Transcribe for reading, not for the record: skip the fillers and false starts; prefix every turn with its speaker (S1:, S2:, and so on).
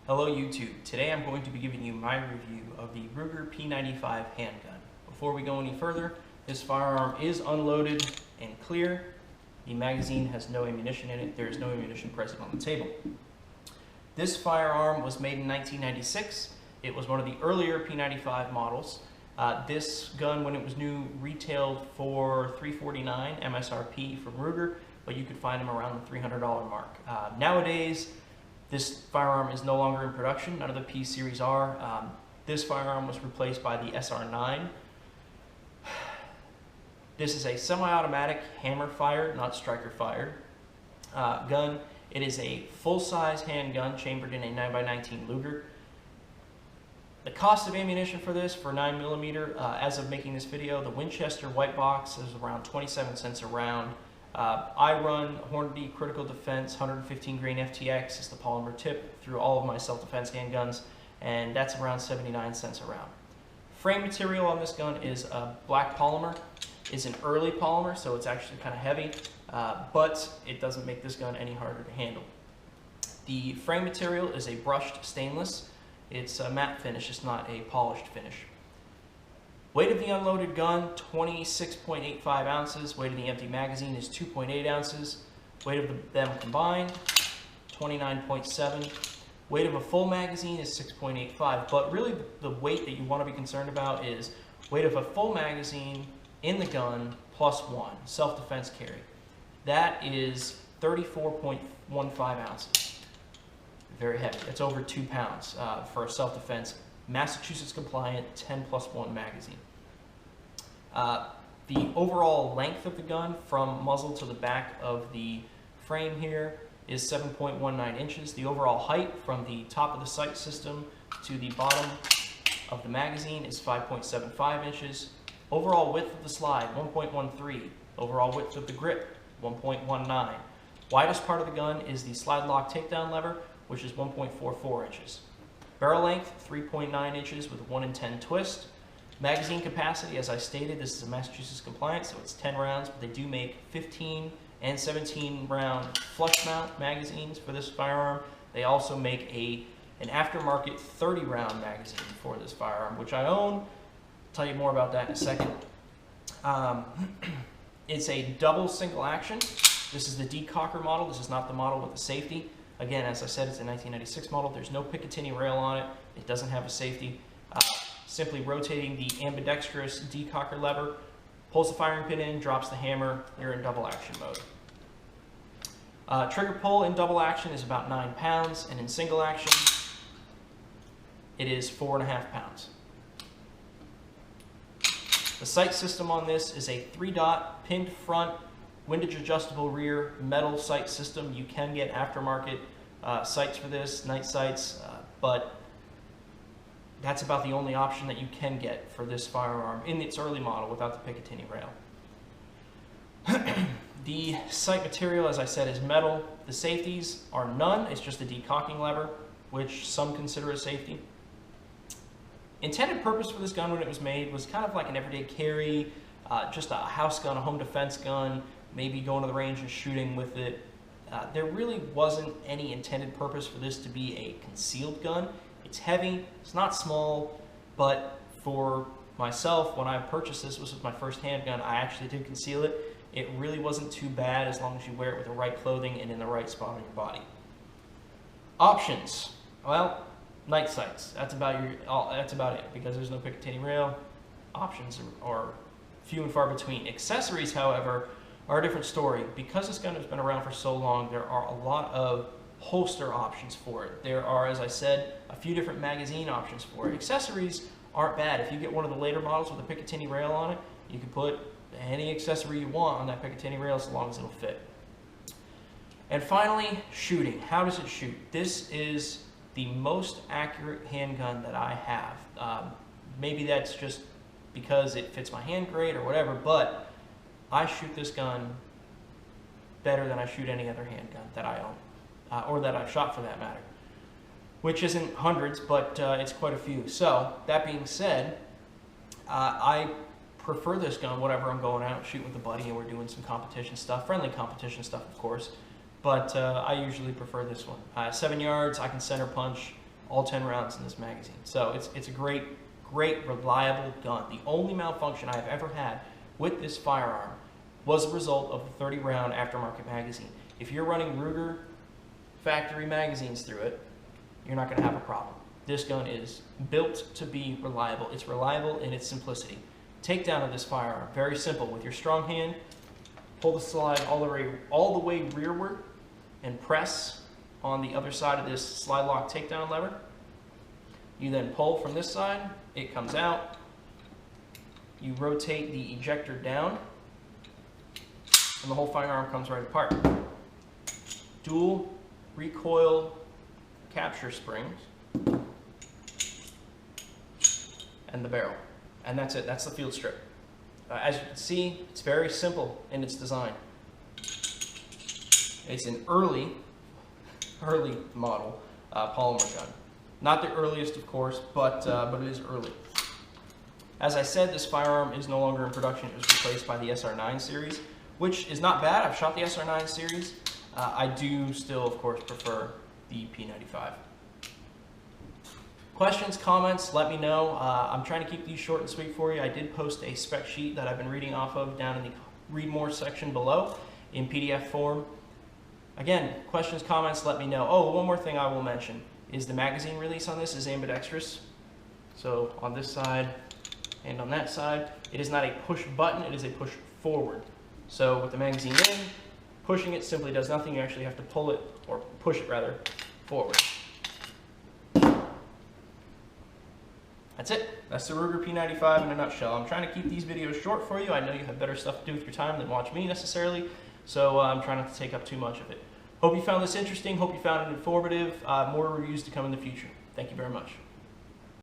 S1: Hello YouTube. Today I'm going to be giving you my review of the Ruger P95 handgun. Before we go any further, this firearm is unloaded and clear. The magazine has no ammunition in it. There is no ammunition present on the table. This firearm was made in 1996. It was one of the earlier P95 models. This gun, when it was new, retailed for $349 MSRP from Ruger, but you could find them around the $300 mark. Nowadays, this firearm is no longer in production. None of the P series are. This firearm was replaced by the SR9. This is a semi-automatic hammer-fired, not striker-fired gun. It is a full-size handgun chambered in a 9x19 Luger. The cost of ammunition for this, for 9mm, as of making this video, the Winchester white box is around 27 cents a round. I run Hornady Critical Defense 115 grain FTX is the polymer tip through all of my self-defense handguns, and that's around 79 cents a round. Frame material on this gun is a black polymer. It's an early polymer, so it's actually kind of heavy, but it doesn't make this gun any harder to handle. The frame material is a brushed stainless. It's a matte finish, it's not a polished finish. Weight of the unloaded gun, 26.85 ounces. Weight of the empty magazine is 2.8 ounces. Weight of them combined, 29.7. Weight of a full magazine is 6.85. But really the weight that you want to be concerned about is weight of a full magazine in the gun plus one, self-defense carry. That is 34.15 ounces. Very heavy. It's over 2 pounds for a self-defense Massachusetts compliant 10+1 magazine. The overall length of the gun from muzzle to the back of the frame here is 7.19 inches. The overall height from the top of the sight system to the bottom of the magazine is 5.75 inches. Overall width of the slide, 1.13. Overall width of the grip, 1.19. Widest part of the gun is the slide lock takedown lever, which is 1.44 inches. Barrel length, 3.9 inches with 1 in 10 twist. Magazine capacity, as I stated, this is a Massachusetts compliant, so it's 10 rounds, but they do make 15 and 17 round flush mount magazines for this firearm. They also make an aftermarket 30 round magazine for this firearm, which I own. I'll tell you more about that in a second. It's a double single action. This is the Decocker model. This is not the model with the safety. Again, as I said, it's a 1996 model. There's no Picatinny rail on it. It doesn't have a safety. Simply rotating the ambidextrous Decocker lever, pulls the firing pin in, drops the hammer, you're in double action mode. Trigger pull in double action is about 9 pounds, and in single action, it is 4.5 pounds. The sight system on this is a 3-dot pinned front, windage adjustable rear metal sight system. You can get aftermarket sights for this, night sights, but that's about the only option that you can get for this firearm in its early model without the Picatinny rail. The sight material, as I said, is metal. The safeties are none. It's just a decocking lever, which some consider a safety. Intended purpose for this gun when it was made was kind of like an everyday carry, just a house gun, a home defense gun, maybe going to the range and shooting with it. There really wasn't any intended purpose for this to be a concealed gun. It's heavy, it's not small, but for myself, when I purchased this was my first handgun, I actually did conceal it. It really wasn't too bad as long as you wear it with the right clothing and in the right spot on your body. Options, well, night sights. That's about it, because there's no Picatinny rail. Options are few and far between. Accessories, however, are a different story. Because this gun has been around for so long, there are a lot of holster options for it. There are, as I said, a few different magazine options for it. Accessories aren't bad. If you get one of the later models with a Picatinny rail on it, you can put any accessory you want on that Picatinny rail as long as it'll fit. And finally, shooting. How does it shoot? This is the most accurate handgun that I have. Maybe that's just because it fits my hand great or whatever, but I shoot this gun better than I shoot any other handgun that I own. Or that I've shot for that matter, which isn't hundreds, but it's quite a few. So, that being said, I prefer this gun whenever I'm going out shooting with a buddy and we're doing some competition stuff, friendly competition stuff, of course, but I usually prefer this one. 7 yards, I can center punch all 10 rounds in this magazine. So it's a great, reliable gun. The only malfunction I've ever had with this firearm was a result of the 30-round aftermarket magazine. If you're running Ruger factory magazines through it, you're not going to have a problem. This gun is built to be reliable. It's reliable in its simplicity. Takedown of this firearm, very simple. With your strong hand, pull the slide all the way rearward and press on the other side of this slide lock takedown lever. You then pull from this side, it comes out. You rotate the ejector down, and the whole firearm comes right apart. Dual recoil capture springs and the barrel. And that's it, that's the field strip. As you can see, it's very simple in its design. It's an early model polymer gun. Not the earliest, of course, but it is early. As I said, this firearm is no longer in production. It was replaced by the SR9 series, which is not bad. I've shot the SR9 series. I do still, of course, prefer the P95. Questions, comments, let me know. I'm trying to keep these short and sweet for you. I did post a spec sheet that I've been reading off of down in the Read More section below in PDF form. Again, questions, comments, let me know. Oh, one more thing I will mention is the magazine release on this is ambidextrous. So on this side and on that side, it is not a push button, it is a push forward. So with the magazine in, pushing it simply does nothing. You actually have to pull it, or push it rather, forward. That's it. That's the Ruger P95 in a nutshell. I'm trying to keep these videos short for you. I know you have better stuff to do with your time than watch me necessarily, so I'm trying not to take up too much of it. Hope you found this interesting. Hope you found it informative. More reviews to come in the future. Thank you very much.